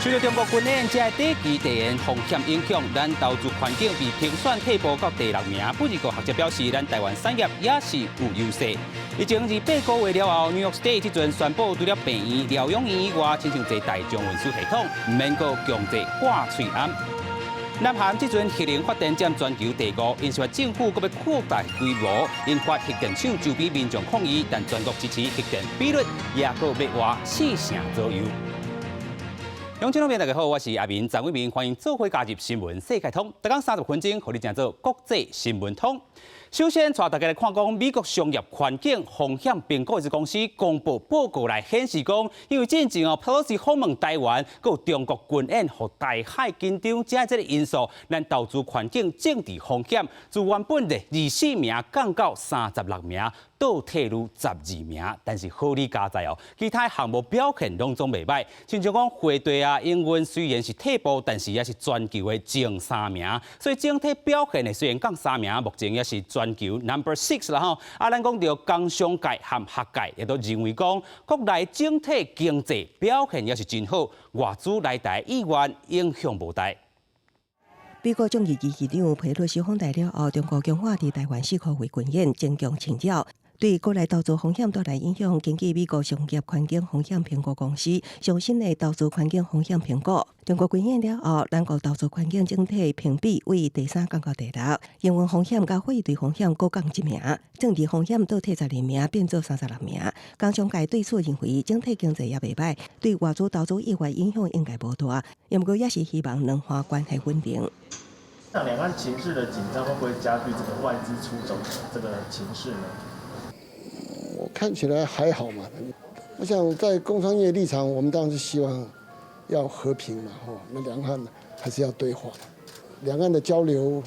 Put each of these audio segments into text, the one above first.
随着中国军演这第几地缘风险影响，咱投资环境被评选退步到第6名。不过，学者表示，咱台湾产业也是有优势。已经28个月了后 ，New York State 这阵宣布，除了病院、疗养院以外，亲像这大众运输系统，唔免搁强制挂喙安。南韩这阵核能发电占全球第5，因说政府搁要扩大规模，引发核电厂周边民众抗议，但全国支持核电比率也搁要活4成左右。乡亲朋友大家好，我是阿明张伟明，欢迎做回加入新闻世界通。大家30分钟，和你讲做国际新闻通。首先，带大家来看讲美国商业环境风险评估公司公布报告来显示讲，因为之前Pelosi 访问台湾，佮有中国军演和台海紧张这个因素，咱投资环境政治风险自原本的24名降到36名。倒退入12名，但是好理加在其他项目表现拢总袂歹。亲像讲汇兑英文虽然是退步，但是也是全球的前3名，所以整体表现虽然降3名，目前也是全球 No.6 啦吼。咱讲到工商界和学界也都认为讲，国内整体经济表现也是真好，外资来台意愿影响无大。美国众议院议长佩洛西访台了后，中国强化伫台湾4个月军演，增强侵扰。对国内投资风险带来影响，根据美国商业环境风险评估公司最新的投资环境风险评估，中国军演了后，咱国投资环境整体评比为第3降到第6，营运风险甲汇兑风险各降1名，政治风险倒退12名，变做36名。工商界对此认为，整体经济也袂歹，对外资投资意愿影响应该无大，不过也是希望两岸关系稳定。像两岸情势的紧张，会不会加剧这个外资出走的这个情势呢？我看起来还好嘛。我想在工商业立场，我们当然是希望要和平嘛，那两岸还是要对话的，两岸的交流，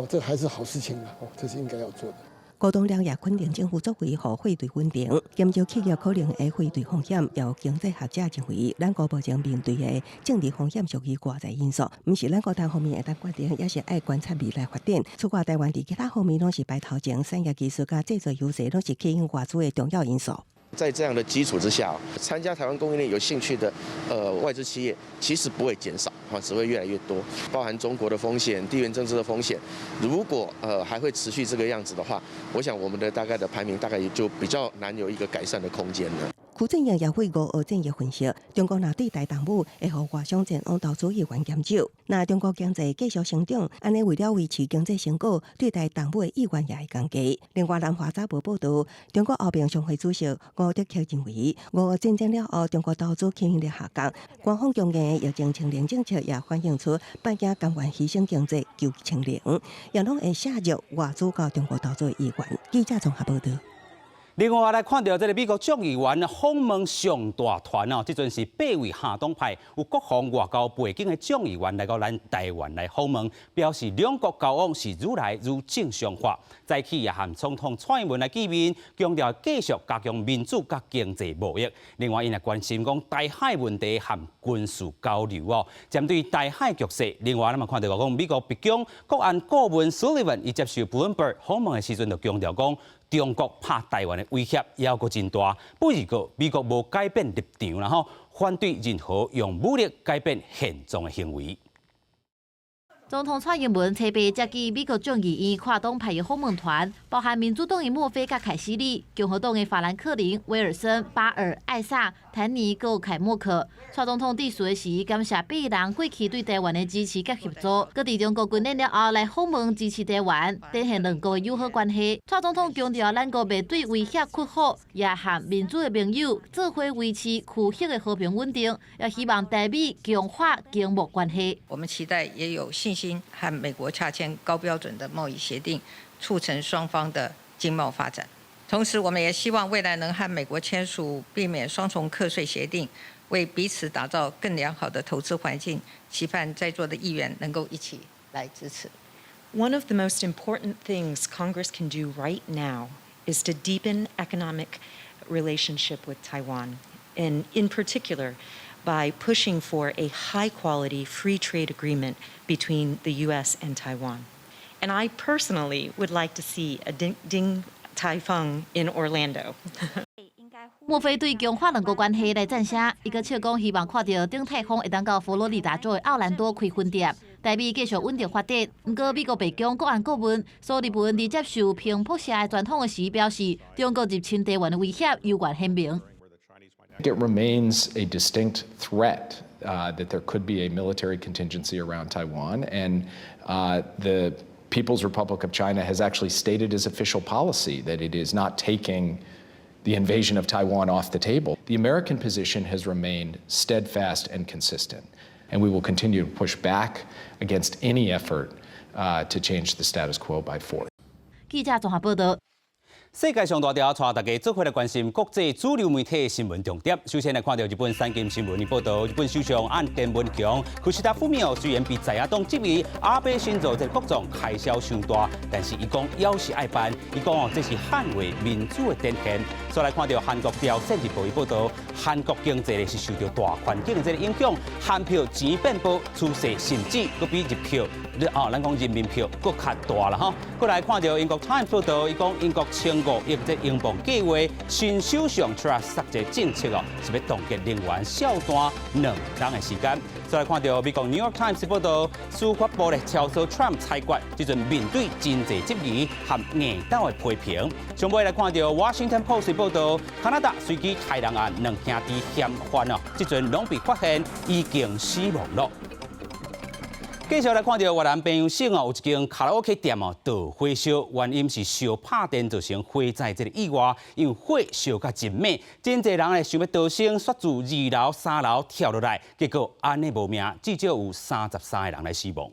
这还是好事情嘛，这是应该要做的。高通量也肯定政府作为互汇兑稳定，减少企业可能的汇兑风险。由经济学者认为，咱国目前面对的政治风险属于外在因素，不是咱国单方面会当决定，也是爱观察未来发展。此外，台湾伫其他方面拢是排头前，产业技术甲制造优势拢是吸引外资的重要因素。在这样的基础之下，参加台湾供应链有兴趣的外资企业，其实不会减少，只会越来越多。包含中国的风险、地缘政治的风险，如果还会持续这个样子的话，我想我们的大概的排名大概也就比较难有一个改善的空间了。区正英也会5号正月分析，中国若对台动武，会互外商前往投资意愿减少。那中国经济继续成长，安尼为了维持经济成果，对台动武的意愿也会降低。另外，南华早报报道，中国后病商会主席吴德克认为，5号战争了后，中国投资吸引力下降，官方强硬的疫情清零政策也反映出北京甘愿牺牲经济求清零，也拢会削弱外资到中国投资的意愿。记者综合报道。另外来看到这个美国众议员访问上大团这阵是8位下党派有国防外交背景的众议员来到咱台湾来访问，表示两国交往是愈来愈正常化。再起也和总统蔡英文来见面，强调继续加强民主甲经济贸易。另外，因也关心讲台海问题和军事交流针对台海局势，另外咱嘛看到讲美国白宫国安顾问 Sullivan 伊接受 Bloomberg 访问的时阵就强调讲。中国拍台湾的威胁也有个真大，不过美国无改变立场，然后反对任何用武力改变现状的行为。总统蔡英文特别接见美国众议院跨党派的访问团，包含民主党的墨菲甲凯西里、共和党的法兰克林、威尔森、巴尔、艾萨、坦尼和凯默克。蔡总统致辞时，感谢8人过去对台湾的支持甲协助，搁伫中国军演了后来访问支持台湾，展现两国的友好关系。蔡总统强调，咱国袂对威胁屈服，也和民主的盟友做伙维持区域的和平稳定，也希望台美强化经贸关系。我们期待也有信心和美国洽签高标准的贸易协定，促成双方的经贸发展。同时，我们也希望未来能和美国签署避免双重课税协定，为彼此打造更良好的投资环境。期盼在座的议员能够一起来支持。One of the most important things Congress can do right now is to deepen economic relationship with Taiwan, and in particular, by pushing for a high-quality free trade agreement between the U.S. and Taiwan. And I personally would like to see a Ding Tai Fung in Orlando. 莫非对中法两国关系来赞写，伊个笑讲希望看到丁泰丰会当到佛罗里达州的奥兰多开分店，台美继续稳定发展。不过，美国白宫国安顾问苏利文伫接受平埔社的专访的时表示，中国入侵台湾的威胁犹原鲜明。It remains a distinct threat that there could be a military contingency around Taiwan, and the People's Republic of China has actually stated as official policy that it is not taking the invasion of Taiwan off the table. The American position has remained steadfast and consistent, and we will continue to push back against any effort to change the status quo by force. 记者综合报道。世界上大条，带大家做回来关心国际主流媒体的新闻重点。首先来看到日本产经新闻报道，日本首相岸田文雄、岸田文雄虽然被在野党质疑安倍晋三在国中开销伤大，但是伊讲要是爱办，伊讲这是捍卫民主的典型。再来看到韩国朝鲜日报报道，韩国经济是受到大环境的这个影响，韩票钱变薄，趋势甚至佫比日票，咱讲人民票佫较大啦吼。佫来看到英国 Times 报道，伊讲英国5亿这英镑计划，新首相 Truss 这政策是要冻结能源小单2天的时间。再来看到美国 New York Times 报道，司法部咧调查 Trump 裁决，即阵面对真济质疑和硬斗的批评。上尾来看到 Washington Post 报道，加拿大随机害人案2兄弟嫌犯即阵拢被发现已经死亡了。继续来看到越南朋友省有一间卡拉 OK 店导火烧，原因是烧拍电造成火灾这个意外，因为火烧甲真猛，真侪人想要逃生，摔自2楼、3楼跳落来，结果安尼无命，至少有33个人来死亡。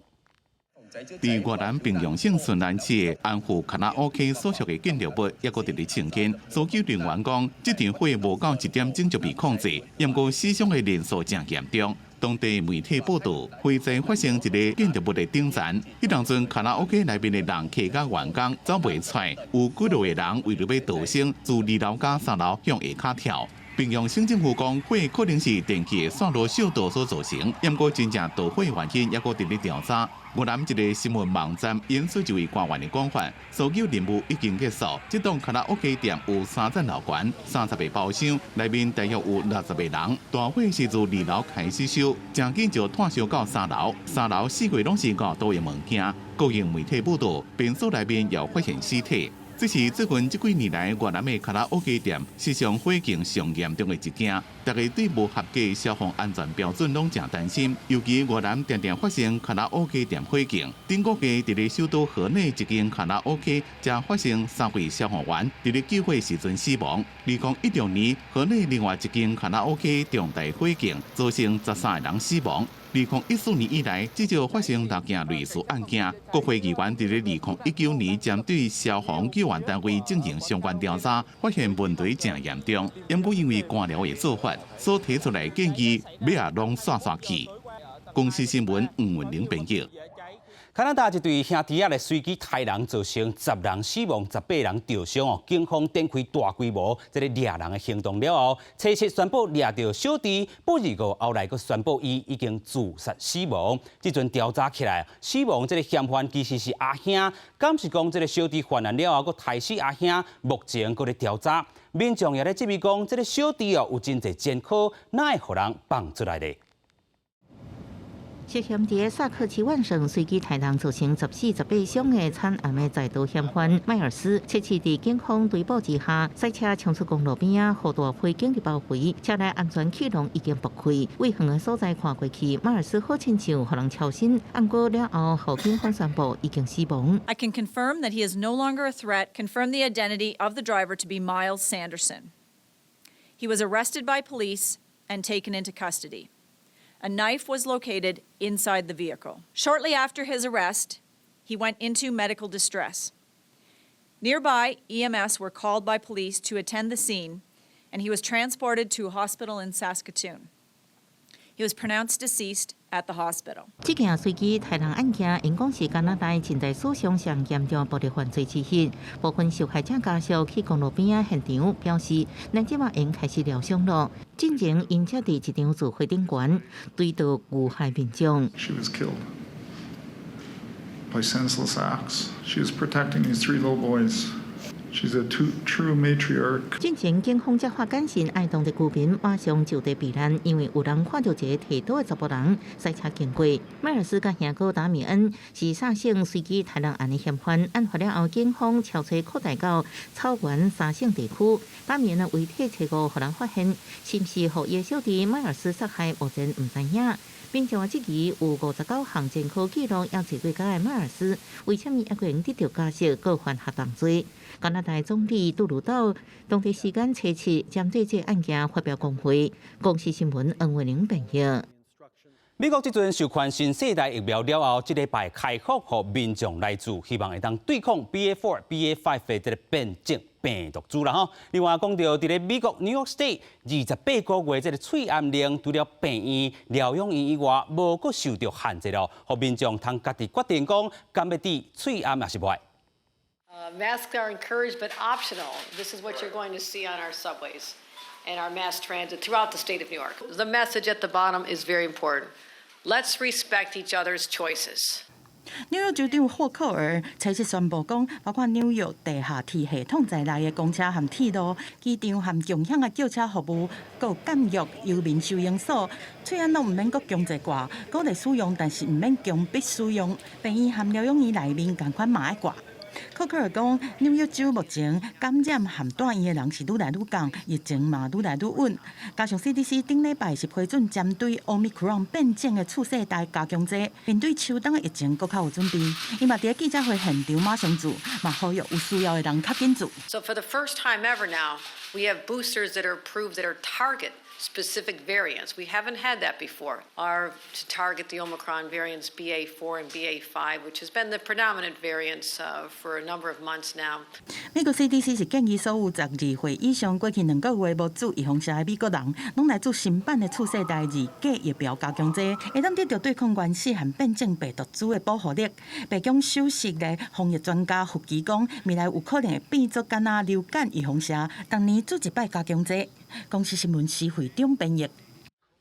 伫越南平阳省顺南市的安富卡拉 OK 所属的建筑物，也搁伫咧清间。搜救人员讲，这场火无到1点钟就被控制，不过死伤的人数真严重。当地媒体报道，火灾发生一个建筑物的顶层，迄当阵卡拉 OK 内面的人客甲员工走袂出来，有几多个人为了要逃生，自2楼甲3楼向下骹跳。平阳省政府讲，火可能是电器的线路小道所造成，不过真正导火原因也搁伫咧调查。越南一个新闻网站引述一位官员的讲法，搜救任务已经结束。这栋卡拉 OK 店有3层楼高，30个包厢，内面大约有60个人。大火是自2楼开始烧，真紧就炭烧到3楼，3楼4个拢是5多的物件。国营媒体报道，病所内面也发现尸体。这是最近这几年来越南的卡拉 OK 店史上火警上严重的一件，大家对无合格的消防安全标准拢真担心。尤其越南常常发生卡拉 OK 店火警，顶个月伫咧首都河内一间卡拉 OK， 才发生3位消防员伫咧救火时阵死亡。2016年，河内另外一间卡拉 OK 重大火警，造成13个人死亡。2014年以来，至少发生6件类似案件。国会议员伫咧2019年针对消防救援单位进行相关调查，发现问题真严重。不过因为官僚的做法，所提出来建议要拢刷去。公司新闻黄文玲编辑。加拿大一对兄弟咧随机杀人，造成10人死亡、18人受伤。警方展开大规模这个掠人的行动了后，初七宣布掠到小弟，不日后来佫宣布伊已经自杀死亡。这阵调查起来，死亡这个嫌犯其实是阿兄，敢是讲这个小弟犯案了后佫害死阿兄？目前佫咧调查，民众也咧质疑讲，这个小弟有真侪前科，哪会互人放出来咧？涉嫌伫萨克齐万省随机杀人造成14、18伤的惨案的在逃嫌犯迈尔斯，切切伫警方追捕之下，赛车冲出公路边啊，好大批警力包围，车内安全气囊已经爆开。为远的所在看过去，迈尔斯好亲像互人超生，按过了后，后警方宣布已经死亡。I can confirm that he is no longer a threat. Confirm the identity of the driver to be Miles Sanderson. He was arrested by police and taken into custody. A knife was located inside the vehicle. Shortly after his arrest, he went into medical distress. Nearby, EMS were called by police to attend the scene, and he was transported to a hospital in Saskatoon. He was pronounced deceased at the hospital. 这件随机杀人案件，因讲是加拿大近代史上上严重暴力犯罪之一。部分受害者家属去公路边啊现场表示，咱即马已经开始疗伤了。进前因则伫一场聚会顶悬，对到遇害民众。She was killed by senseless acts. She was protecting these 3 little boys. She's a true matriarch. 进前警方才发简讯，爱当地居民马上就地避难，因为有人看到一个剃刀的查甫人赛车经过。迈尔斯甲兄哥达米恩是沙省随机台人案的嫌犯，案发了后，警方悄找扩大到草原沙省地区。达米恩的遗体找到，互人发现，是不是互伊小弟迈尔斯杀害，目前唔知影。并且话，即期有59项前科记录，也坐过监的迈尔斯，为什么还可能得到假释，告犯下当罪？加拿大总理杜鲁道当地时间初7针对这案件发表讲话，公司新闻恩惠玲评论。美国这阵授权新世代疫苗了后，这礼拜开放给民众来做，希望会当对抗 BA.4、BA.5 的这个变种病毒株啦吼。另外讲到，伫咧美国 New York State 28个月这个催安令，除了病院、疗养院以外，无阁受到限制咯，互民众通家己决定讲，敢要抵催安还是袂。Masks are encouraged but optional. This is what you're going to see on our subways and our mass transit throughout the state of New York. The message at the bottom is very important. Let's respect each other's choices. 纽约州长霍克尔初7宣布讲，包括纽约地下铁系统在内的公车和铁路、机场和共享的轿车服务，还有监狱、游民收容所，虽然拢唔免阁强制挂，鼓励使用，但是唔免强迫使用。病院和疗养院内面同款嘛爱挂。科克尔讲，纽约州目前感染和住院的人是愈来愈降，疫情嘛愈来愈稳。加上 CDC 顶礼拜是批准针对 Omicron 变种的次世代加强剂，面对秋冬的疫情更较有准备。伊嘛伫记者会现场马上做，嘛呼吁有需要的人较紧做。So for the first time ever now, we have boosters that are approved that are target-specific variants. We haven't had that before. Are to target the Omicron variants BA.4 and BA.5, which has been the predominant variants for a number of months now. 美国 CDC 是建议所有12岁以上过去2个月无注预防针的美国人，拢来做新版的次世代2价疫苗加强剂，会当得到对抗原始和变种病毒株的保护力。白宫首席的防疫专家福奇讲，未来有可能会变作敢若流感预防针，当年做一摆加强剂。公司新闻时会长编译。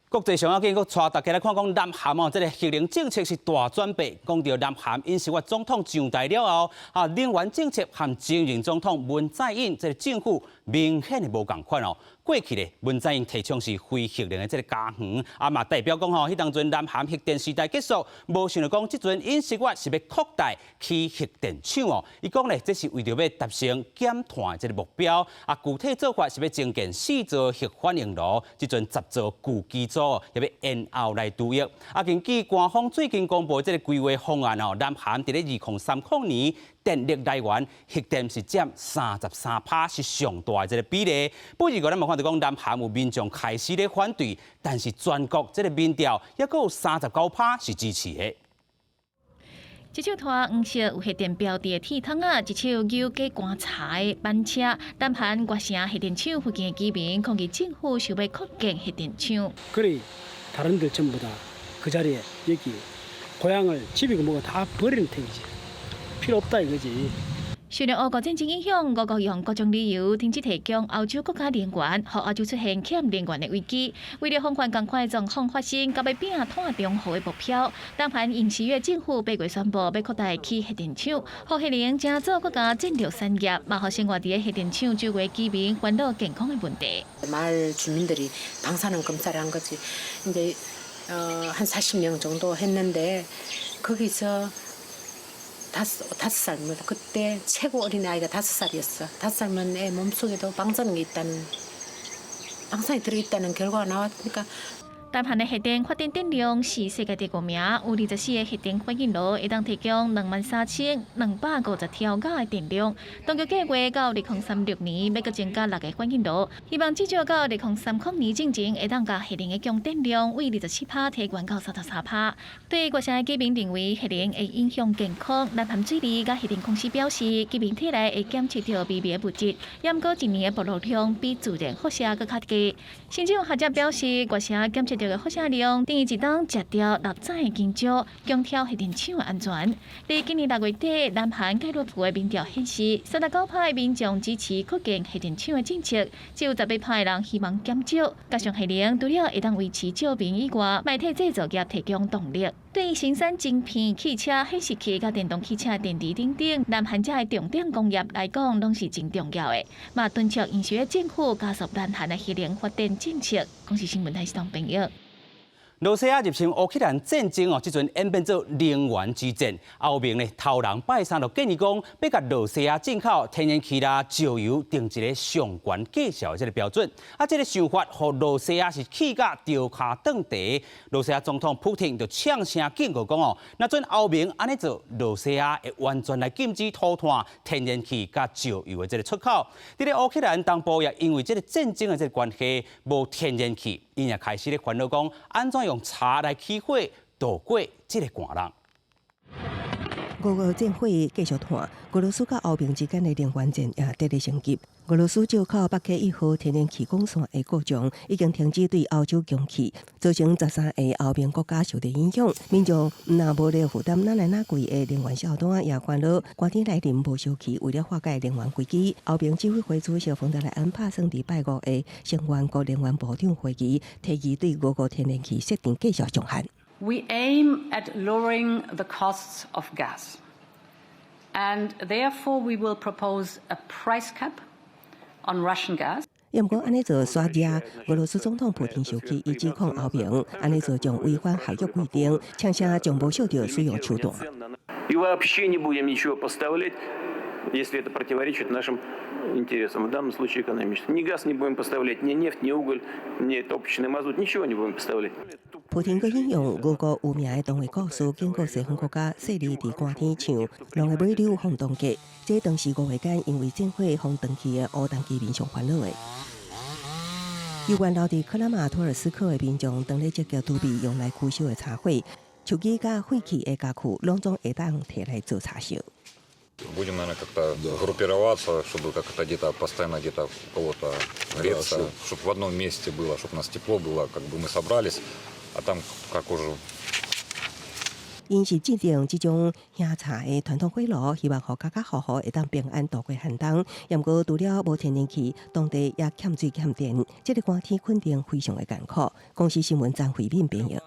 国际上要紧，佮带大家来看讲南韩哦，这个疫情政策是大转变。讲到南韩尹锡悦总统上台了后，能源政策和前任总统文在寅这个政府明显的无共款哦。过去咧，文在寅提倡是非核能的这个家园，嘛代表讲吼，迄当阵南韩核电时代结束，无想到讲即阵尹锡悦是要扩大起核电厂哦。伊讲咧，这是为着要达成减碳这个目标，具体做法是要增建4座核反应炉，即阵10座旧基础也要延后来度役。根据官方最近公布这个规划方案哦，南韩伫咧2030年。电力来源核电是占33%，是上大的这个比例。不过咱嘛看到讲，南韩有民众开始咧反对，但是全国这个民调也阁有39%是支持的。一手拖黄色有核电标的铁桶啊，一手扭过观察的班车。南韩月城核电厂附近的居民抗议政府想要扩建核电厂。受到俄国战争影响，俄国用各种理由停止提供欧洲国家能源，让欧洲出现欠能源的危机。为了防范同款的状况发生，甲要拼碳中和的目标，南韩尹锡悦政府8月宣布要扩大起核电厂，让核能成做国家战略产业，嘛互生活伫核电厂周围居民烦恼健康的问题。마을주민들이방사능검사를한거지 이제 한 40명 정도 했는데 거기서 5살입니다. 그때 최고 어린 아이가 5살이었어. 5살이면 애 몸속에도 방사능이 들어있다는 결과가 나왔으니까. 南韩的核电发电电量是世界第5名，有24个核电反应炉，会当提供23250条瓦的电量。当局计划到2036年要阁增加6个反应炉，希望至少到2030年之前，会当甲核能的供电量为27%提悬到33%。对国城的居民认为核能会影响健康，南韩水利甲核电公司表示，居民体内会检测到微微的物质，不过一年的暴露量比自然辐射阁较低。现场学者表示，国城检测到的辐射量等于一档食掉6载的金蕉，强调核电厂的安全。在今年6月底，南韩盖洛普的民调显示，39%的民众支持扩建核电厂的政策，只有18%的人希望减少。加上核能除了会当维持照明以外，卖替制造业提供动力。对于生产晶片、汽车、显示器、甲电动汽车电池等等，南韩这的重点工业来讲，拢是真重要的。嘛，敦促因学政府加速南韩的核能发展政策。公视新闻台是同朋友。罗西亚入侵乌克兰战争哦，即阵演变做能源之战。欧盟呢，头人拜三就建议讲，要甲罗西亚进口天然气啦、石油定一个上悬计价这个标准。啊，这个想法，互罗西亚是气甲掉卡断地。罗西亚总统普京就呛声警告讲哦，那阵欧盟安尼做，罗西亚会完全来禁止涂炭天然气甲石油的这个出口。伫咧乌克兰东部也因为这个战争的这个关系，无天然气。因也开始咧烦恼讲，安怎用茶来起火度过这个寒冷。俄乌战火继续谈，俄罗斯甲欧盟之间的能源战也得咧升级。俄罗斯借口北溪1号天然气管线的故障，已经停止对欧洲供气，造成13个欧盟国家受到影响。民众若无力负担哪来哪贵的能源账单，也烦恼寒天来临无烧气。为了化解能源危机，欧盟指挥会主席冯德莱恩拍算伫拜五的成员国能源部长会议，提议对俄国天然气设定计价上限。We aim at lowering the costs of gas, and therefore we will propose a price cap on Russian gas. 不过，安尼做刷价，俄罗斯总统普京生气，伊指控欧盟安尼做将违反合约规定，呛声将无受到使用手段。И вообще не будем ничего поставлять, если это противоречит нашим интересам. В данном случае экономическим. Ни газ не будем поставлять, ни нефть, ни уголь, ни топочный мазут, ничего не будем поставлять. 普京佮引用俄国有名的动画故事，警告西方国家势力伫寒天唱，让个尾流放冻结。这当时5月间因为战火放断去的乌东居民上烦恼的。有关留伫克拉马托尔斯克的民众，当咧积极准备用来驱烧的茶火，手机甲废弃的家具，拢总会当摕来做茶烧。Будем, наверное, как-то группироваться, чтобы как-то где-то постоянно где-то у кого-то греться, чтобы в одном месте было, чтобы у нас тепло было, как бы мы собрались, а там как уже. 因是制定这种香茶的传统火炉，希望互家家户户会当平安度过寒冬。不过除了无天然气，当地也欠水欠电，这个寒天肯定非常的艰苦。公司新闻张慧敏编译。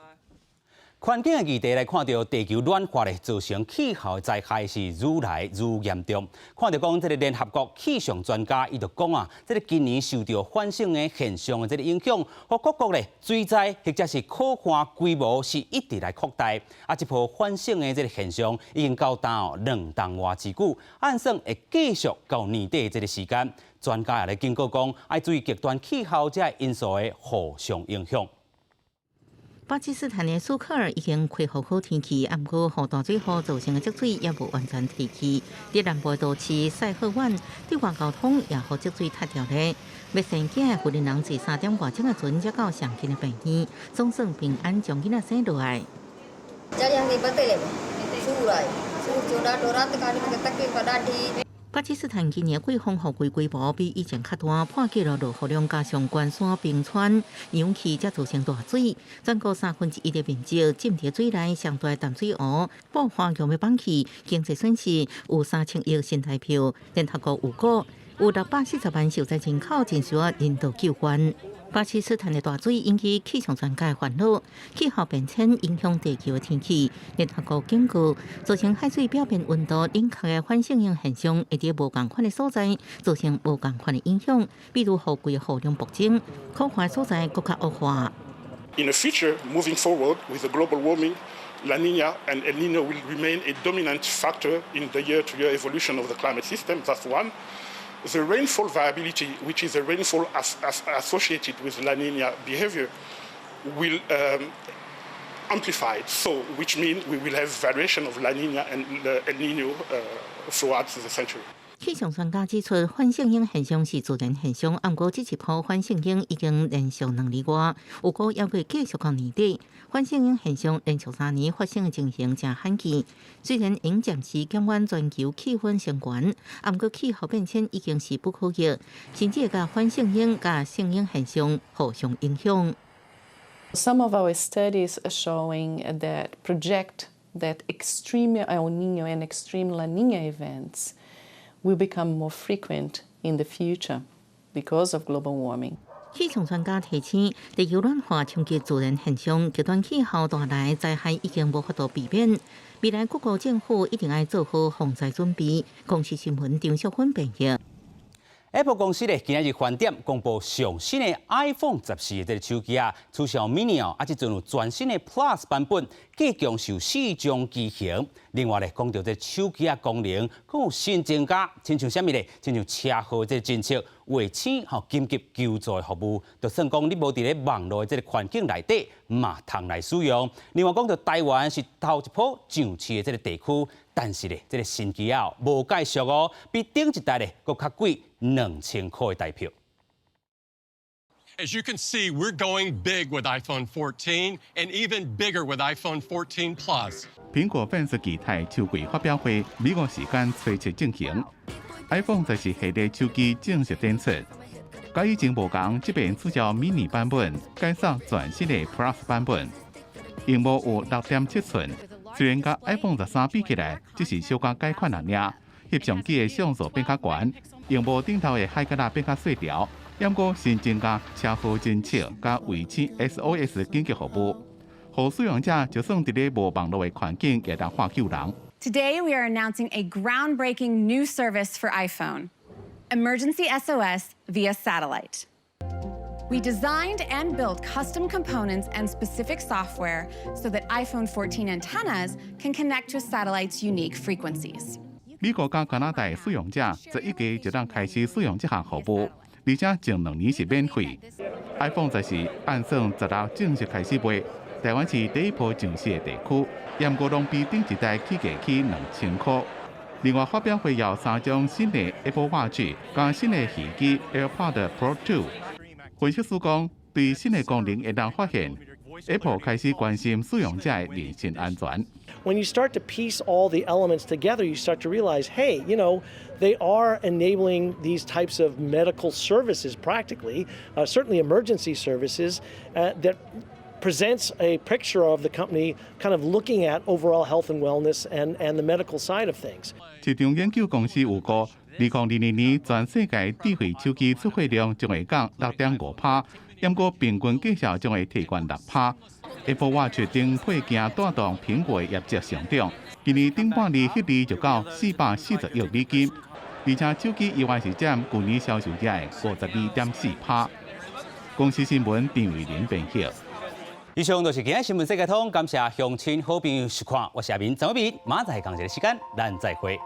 环境的议题来看到地球暖化咧，造成气候灾害是愈来愈严重。看到讲，这个联合国气象专家伊就讲啊，这个今年受到反性的现象的这个影响，和各国咧水灾或者是可汗规模是一直来扩大。啊，这波反性的这个现象已经高达2吨外之久，按算会继续到年底的这个时间。专家也来警告讲，要注意极端气候这因素的互相影响。巴基斯坦的苏克尔已经恢复好天气，不过雨大水后造成的积水也无完全退去。在南部都市塞赫湾，对外交通也好积水塌掉咧。要生囝的富人人至3点外钟的船才到上近的病院，总算平安将囡仔生落来。巴基斯坦今年季风雨季规模比以前较大，破纪录落雨量加上关山冰川涌起，才造成大水。全国1/3的面积浸在水内，上大淡水湖爆发强要放弃，经济损失有3000亿新台币。联合国预估有640万受灾人口正需要人道救援。巴基斯坦的大水引起气象专家烦恼，气候变迁影响地球的天气。联合国警告，造成海水表面温度冷却的反性型现象，会在无同款的所在造成无同款的影响，比如雨季雨量暴增，可能所在更加恶化。In the future, moving forward with the global warming, La Nina and El Nino will remain a dominant factor in the year-to-year evolution of the climate system. That's one. The rainfall variability, which is the rainfall associated with La Nina behavior, will amplify. So, which means we will have variation of La Nina and El Nino throughout the century. 气象专家指出，反性型现象是自然现象，不过这一波反性型已经连续2年外，有过也会继续到年底。反性型现象连续3年发生的情形正罕见。虽然应暂时减缓全球气温升高，不过气候变迁已经是不可逆，甚至会甲反性型甲性型现象互相影响。Some of our studies are showing that project that extreme El Niño and extreme La Niña events will become more frequent in the future because of global warming. 气象专家提醒，地球暖化冲击自然现象，极端气候带来灾害已经无法度避免。未来各国政府一定要做好防灾准备。公视新闻张淑芬编辑。Apple 公司今日翻点公布上新的 iPhone 14的手机啊，除上 Mini 即阵有全新的 Plus 版本，计共有4种机型。另外讲到手机功能，更有新增加，亲像啥物咧？亲像车祸侦测、卫星紧急救助服务，就算讲你无伫咧网络的环境内底，嘛通来使用。另外讲到台湾是头一波上市的地区，但是咧，这个新机无介绍哦，比顶一代咧佫较贵2000块的台票。As you can see, we're going big with iPhone 14 and even bigger with iPhone 14 Plus. 苹果粉丝期待秋季发表会，美国时间初七进行。iPhone 14系列手机正式展出。甲以前无同，这边取消 mini 版本，改上全新的 Plus 版本。屏幕有6.7寸，虽然甲 iPhone 13比起来，只是小可改款而已。翕相机的像素变较悬，屏幕顶头的海格拉变较细条。不过新增加车祸侦测加卫星 SOS 紧急服务，互使用者就算伫咧无网络的环境，也当喊救人。Today we are announcing a groundbreaking new service for iPhone, Emergency SOS via satellite. We designed and built custom components and specific software so that iPhone 14 antennas can connect to a satellite's unique frequencies. 美国甲加拿大的使用者11月就当开始使用这项服务。而且前2年是免费。iPhone 14按算16正式开始卖，台湾是第一波上市的地区，不过拢比顶一代起价起2000块。另外发表会有3种新的 Apple Watch 加新的耳机 AirPods Pro 2。分析师讲，对新的功能会当发现 Apple 开始关心使用者的人身安全。When you start to piece all the elements together, you start to realize, hey, they are enabling these types of medical services practically, certainly emergency services, that presents a picture of the company kind of looking at overall health and wellness and the medical side of things. 一场研究公司有估，2022年全世界智慧手机出货量将会降6.5%，不过平均绩效将会提悬6%。Apple Watch 等配件带动苹果的业绩上涨，今年顶半年迄年就到440亿美金，而且手机意外是占去年销售额的52.4%。公司新闻张伟林编辑。以上就是今日新闻世界通，感谢乡亲好朋友收看，我是阿明张伟明，马仔讲这个时间，咱再会。